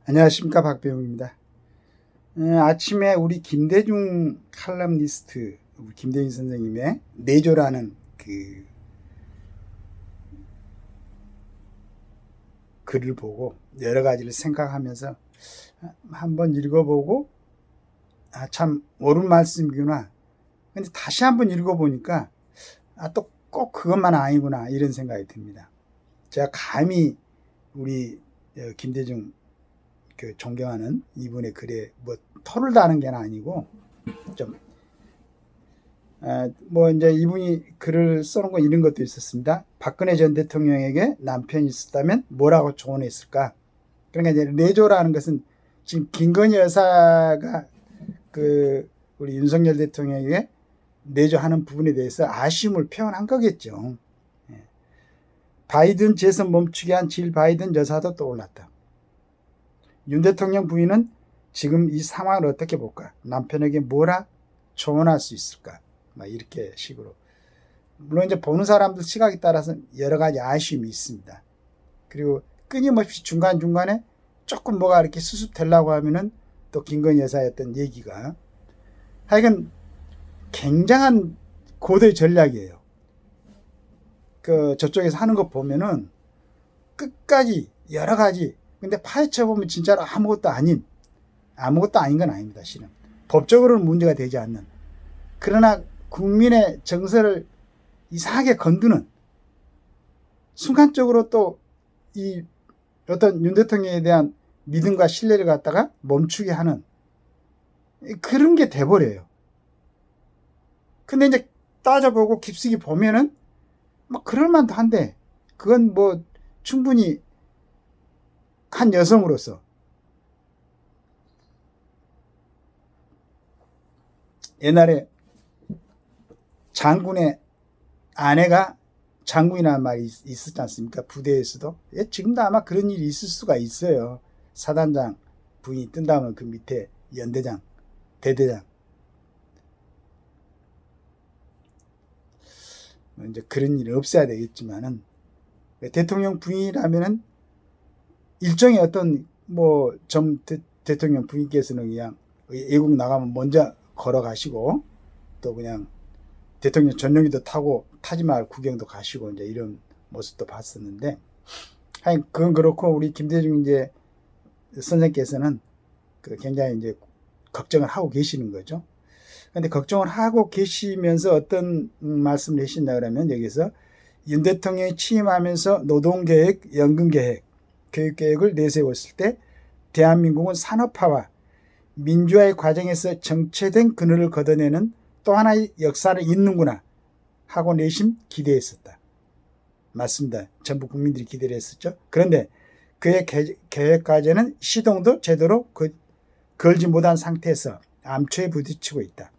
안녕하십니까, 박배웅입니다. 아침에 우리 김대중 칼럼니스트 김대중 선생님의 내조라는 그 글을 보고 여러 가지를 생각하면서 한번 읽어보고 참 옳은 말씀이구나. 근데 다시 한번 읽어보니까 또 꼭 그것만 아니구나 이런 생각이 듭니다. 제가 감히 우리 김대중 존경하는 이분의 글에 토를 다는 게 아니고 이제 이분이 글을 써놓은 거 이런 것도 있었습니다. 박근혜 전 대통령에게 남편이 있었다면 뭐라고 조언했을까? 그러니까 이제 내조라는 것은 지금 김건희 여사가 우리 윤석열 대통령에게 내조하는 부분에 대해서 아쉬움을 표현한 거겠죠. 바이든 재선 멈추게 한 질 바이든 여사도 떠올랐다. 윤 대통령 부인은 지금 이 상황을 어떻게 볼까? 남편에게 뭐라 조언할 수 있을까? 이렇게 식으로. 물론 이제 보는 사람들 시각에 따라서 여러 가지 아쉬움이 있습니다. 그리고 끊임없이 중간중간에 조금 뭐가 이렇게 수습되려고 하면은 또 김건희 여사의 어떤 얘기가 하여간 굉장한 고도의 전략이에요. 저쪽에서 하는 거 보면은 끝까지 여러 가지, 근데 파헤쳐 보면 진짜로 아무것도 아닌 건 아닙니다. 실은 법적으로는 문제가 되지 않는, 그러나 국민의 정서를 이상하게 건드는, 순간적으로 또 이 어떤 윤 대통령에 대한 믿음과 신뢰를 갖다가 멈추게 하는 그런 게 돼버려요. 근데 이제 따져보고 깊숙이 보면은 그럴만도 한데, 그건 충분히 한 여성으로서 옛날에 장군의 아내가 장군이라는 말이 있었지 않습니까? 부대에서도. 지금도 아마 그런 일이 있을 수가 있어요. 사단장 부인이 뜬다면 그 밑에 연대장, 대대장. 이제 그런 일은 없어야 되겠지만은, 대통령 부인이라면은 일종의 어떤 대통령 부인께서는 그냥 외국 나가면 먼저 걸어가시고, 또 그냥 대통령 전용기도 타지 말 구경도 가시고 이제 이런 모습도 봤었는데, 그건 그렇고 우리 김대중 이제 선생께서는 굉장히 이제 걱정을 하고 계시는 거죠. 근데 걱정을 하고 계시면서 어떤 말씀을 하시냐 그러면, 여기서 윤 대통령이 취임하면서 노동계획, 연금계획, 교육계획을 내세웠을 때 대한민국은 산업화와 민주화의 과정에서 정체된 그늘을 걷어내는 또 하나의 역사를 잇는구나 하고 내심 기대했었다. 맞습니다. 전부 국민들이 기대를 했었죠. 그런데 그의 계획까지는 시동도 제대로 걸지 못한 상태에서 암초에 부딪히고 있다.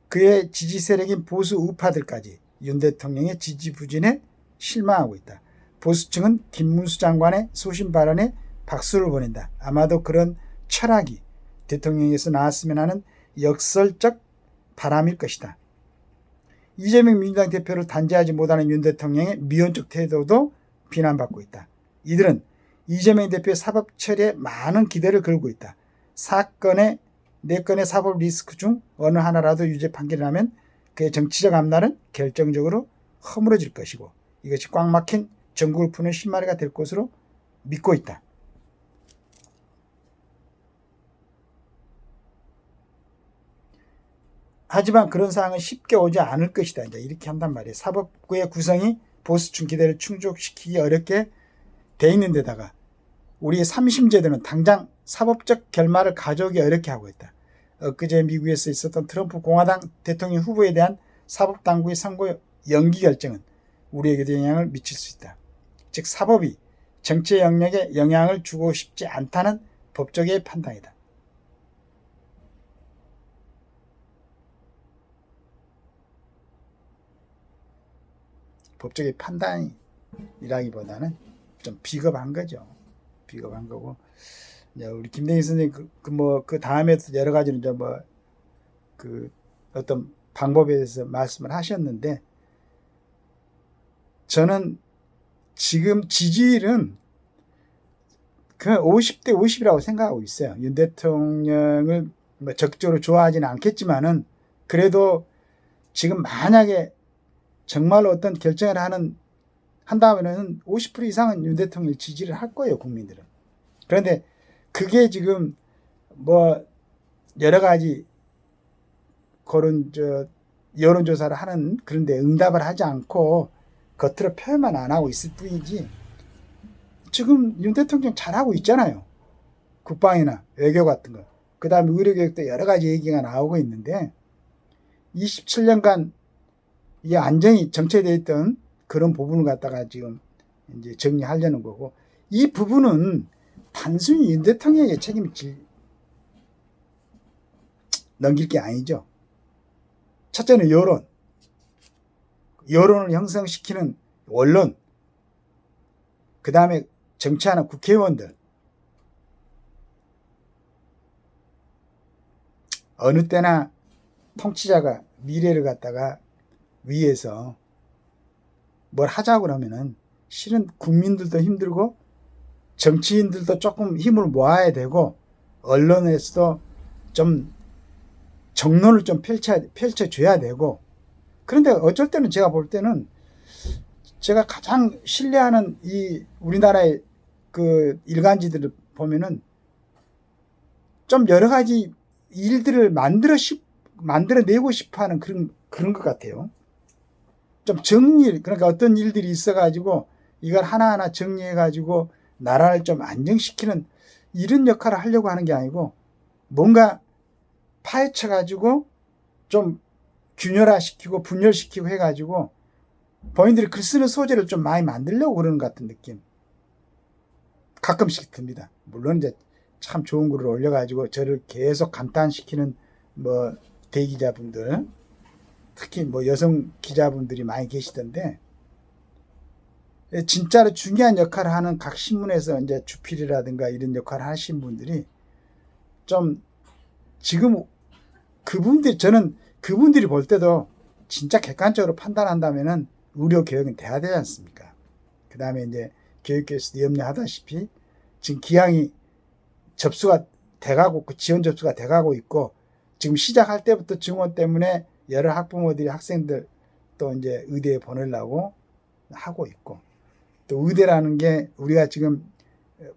그의 지지 세력인 보수 우파들까지 윤 대통령의 지지부진에 실망하고 있다. 보수층은 김문수 장관의 소신 발언에 박수를 보낸다. 아마도 그런 철학이 대통령에서 나왔으면 하는 역설적 바람일 것이다. 이재명 민주당 대표를 단죄하지 못하는 윤 대통령의 미온적 태도도 비난받고 있다. 이들은 이재명 대표의 사법 처리에 많은 기대를 걸고 있다. 4건의 사법 리스크 중 어느 하나라도 유죄 판결이 나면 그의 정치적 앞날은 결정적으로 허물어질 것이고, 이것이 꽉 막힌 전국을 푸는 신마리가 될 것으로 믿고 있다. 하지만 그런 상황은 쉽게 오지 않을 것이다. 이제 이렇게 한단 말이에요. 사법부의 구성이 보수층 기대를 충족시키기 어렵게 돼 있는 데다가 우리의 3심 제도는 당장 사법적 결말을 가져오기 어렵게 하고 있다. 엊그제 미국에서 있었던 트럼프 공화당 대통령 후보에 대한 사법당국의 선거 연기 결정은 우리에게도 영향을 미칠 수 있다. 즉 사법이 정치의 영역에 영향을 주고 싶지 않다는 법조계의 판단이다. 법적인 판단이라기보다는 좀 비겁한 거죠. 비겁한 거고, 우리 김대중 선생님 그 다음에도 여러 가지는 어떤 방법에 대해서 말씀을 하셨는데, 저는 지금 지지율은 그 50대 50이라고 생각하고 있어요. 윤 대통령을 뭐 적극적으로 좋아하지는 않겠지만은 그래도 지금 만약에 정말로 어떤 결정을 한다면은 50% 이상은 윤 대통령을 지지를 할 거예요, 국민들은. 그런데 그게 지금 뭐 여러 가지 그런 여론조사를 하는 그런데 응답을 하지 않고 겉으로 표현만 안 하고 있을 뿐이지 지금 윤 대통령 잘하고 있잖아요. 국방이나 외교 같은 거. 그 다음에 의료교육도 여러 가지 얘기가 나오고 있는데 27년간 이 안정이 정체되어 있던 그런 부분을 갖다가 지금 이제 정리하려는 거고 이 부분은 단순히 윤 대통령의 책임을 넘길 게 아니죠. 첫째는 여론을 형성시키는 언론, 그 다음에 정치하는 국회의원들. 어느 때나 통치자가 미래를 갖다가 위해서 뭘 하자고 그러면은 실은 국민들도 힘들고 정치인들도 조금 힘을 모아야 되고 언론에서도 좀 정론을 좀 펼쳐줘야 되고 그런데 어쩔 때는 제가 볼 때는 제가 가장 신뢰하는 이 우리나라의 그 일간지들을 보면은 좀 여러 가지 일들을 만들어내고 싶어 하는 그런 것 같아요. 좀 그러니까 어떤 일들이 있어가지고 이걸 하나하나 정리해가지고 나라를 좀 안정시키는 이런 역할을 하려고 하는 게 아니고 뭔가 파헤쳐가지고 좀 균열화시키고 분열시키고 해가지고 본인들이 글 쓰는 소재를 좀 많이 만들려고 그러는 것 같은 느낌 가끔씩 듭니다. 물론 이제 참 좋은 글을 올려가지고 저를 계속 감탄시키는 뭐 대기자분들 특히 뭐 여성 기자분들이 많이 계시던데 진짜로 중요한 역할을 하는 각 신문에서 이제 주필이라든가 이런 역할을 하신 분들이 좀 지금 저는 그분들이 볼 때도 진짜 객관적으로 판단한다면은 의료 개혁은 돼야 되지 않습니까? 그 다음에 이제 교육계에서도 염려하다시피 지금 기왕이 접수가 돼가고 지원 접수가 돼가고 있고 지금 시작할 때부터 증원 때문에 여러 학부모들이 학생들 또 이제 의대에 보내려고 하고 있고 또 의대라는 게 우리가 지금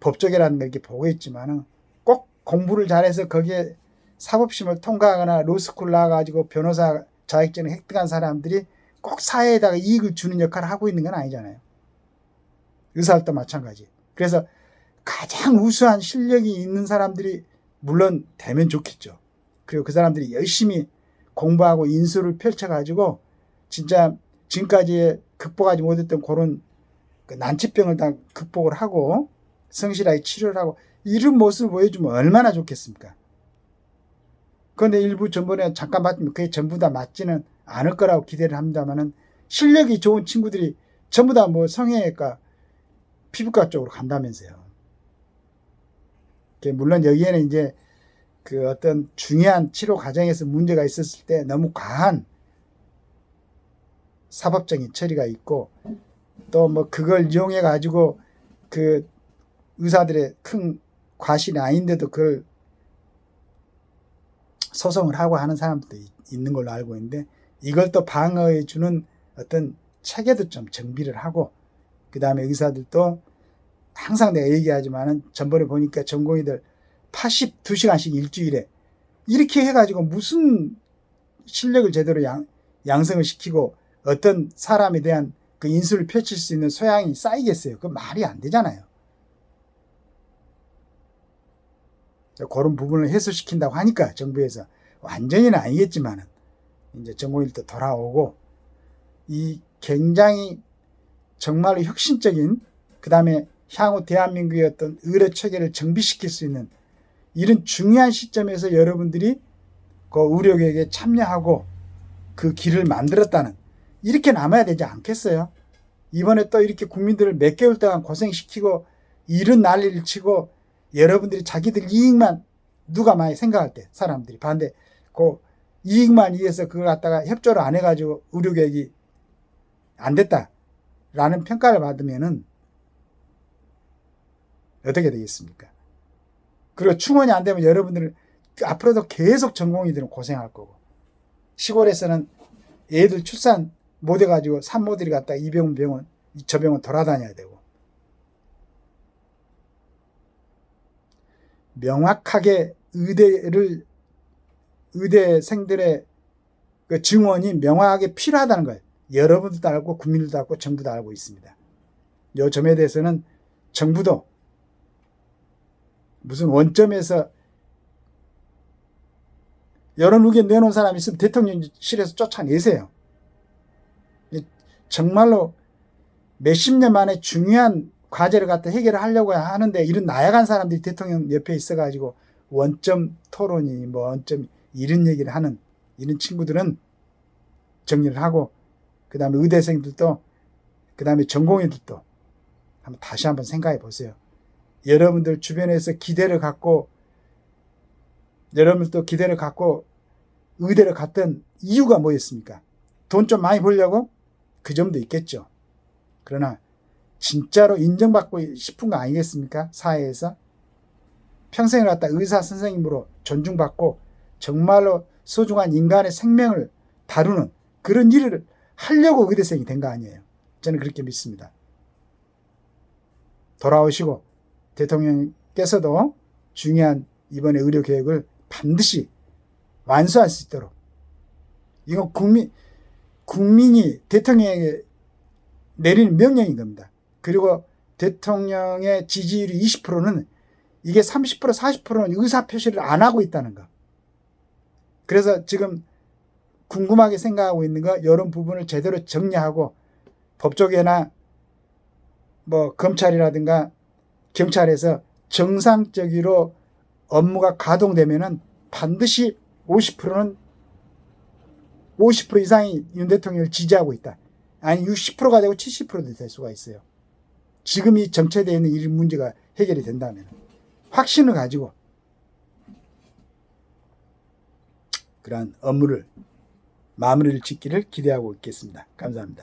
법조계라는 걸 이렇게 보고 있지만은 꼭 공부를 잘해서 거기에 사법심을 통과하거나 로스쿨 나와가지고 변호사 자격증을 획득한 사람들이 꼭 사회에다가 이익을 주는 역할을 하고 있는 건 아니잖아요. 의사도 마찬가지. 그래서 가장 우수한 실력이 있는 사람들이 물론 되면 좋겠죠. 그리고 그 사람들이 열심히 공부하고 인수를 펼쳐가지고 진짜 지금까지 극복하지 못했던 그런 난치병을 다 극복을 하고 성실하게 치료를 하고 이런 모습을 보여주면 얼마나 좋겠습니까? 그런데 일부 전번에 잠깐 봤지만 그게 전부 다 맞지는 않을 거라고 기대를 합니다만은 실력이 좋은 친구들이 전부 다 뭐 성형외과, 피부과 쪽으로 간다면서요. 물론 여기에는 이제 그 어떤 중요한 치료 과정에서 문제가 있었을 때 너무 과한 사법적인 처리가 있고 또 뭐 그걸 이용해 가지고 그 의사들의 큰 과실이 아닌데도 그걸 소송을 하고 하는 사람들도 있는 걸로 알고 있는데 이걸 또 방어해 주는 어떤 체계도 좀 정비를 하고 그 다음에 의사들도 항상 내가 얘기하지만은 전번에 보니까 전공의들 82시간씩 일주일에 이렇게 해가지고 무슨 실력을 제대로 양성을 시키고 어떤 사람에 대한 그 인수를 펼칠 수 있는 소양이 쌓이겠어요. 그 말이 안 되잖아요. 그런 부분을 해소시킨다고 하니까 정부에서 완전히는 아니겠지만은 이제 전공의들도 돌아오고 이 굉장히 정말로 혁신적인 그 다음에 향후 대한민국의 어떤 의료 체계를 정비시킬 수 있는 이런 중요한 시점에서 여러분들이 그 의료계획에 참여하고 그 길을 만들었다는 이렇게 남아야 되지 않겠어요? 이번에 또 이렇게 국민들을 몇 개월 동안 고생시키고 이런 난리를 치고 여러분들이 자기들 이익만 누가 많이 생각할 때 사람들이 반대 그 이익만 위해서 그걸 갖다가 협조를 안 해가지고 의료계획이 안 됐다라는 평가를 받으면은 어떻게 되겠습니까? 그리고 충원이 안 되면 여러분들은 앞으로도 계속 전공의들은 고생할 거고, 시골에서는 애들 출산 못 해가지고 산모들이 갔다가 이 병원 저 병원 돌아다녀야 되고, 명확하게 의대생들의 그 증원이 명확하게 필요하다는 걸 여러분들도 알고 국민들도 알고 정부도 알고 있습니다. 이 점에 대해서는 정부도 무슨 원점에서 여론 의견 내놓은 사람이 있으면 대통령실에서 쫓아내세요. 정말로 몇십 년 만에 중요한 과제를 갖다 해결을 하려고 하는데 이런 나약한 사람들이 대통령 옆에 있어가지고 원점 토론이 뭐 원점 이런 얘기를 하는 이런 친구들은 정리를 하고, 그 다음에 의대생들도, 그 다음에 전공의들도 다시 한번 생각해 보세요. 여러분들 주변에서 여러분들도 기대를 갖고 의대를 갔던 이유가 뭐였습니까? 돈 좀 많이 벌려고? 그 점도 있겠죠. 그러나 진짜로 인정받고 싶은 거 아니겠습니까? 사회에서 평생을 갖다 의사 선생님으로 존중받고 정말로 소중한 인간의 생명을 다루는 그런 일을 하려고 의대생이 된 거 아니에요. 저는 그렇게 믿습니다. 돌아오시고 대통령께서도 중요한 이번에 의료개혁을 반드시 완수할 수 있도록, 이건 국민이 대통령에게 내리는 명령인 겁니다. 그리고 대통령의 지지율이 20%는 이게 30% 40%는 의사표시를 안 하고 있다는 거. 그래서 지금 궁금하게 생각하고 있는 거, 이런 부분을 제대로 정리하고 법조계나 뭐 검찰이라든가 경찰에서 정상적으로 업무가 가동되면은 반드시 50% 이상이 윤 대통령을 지지하고 있다. 아니 60%가 되고 70%도 될 수가 있어요. 지금 이 정체되어 있는 이 문제가 해결이 된다면 확신을 가지고 그러한 업무를 마무리를 짓기를 기대하고 있겠습니다. 감사합니다.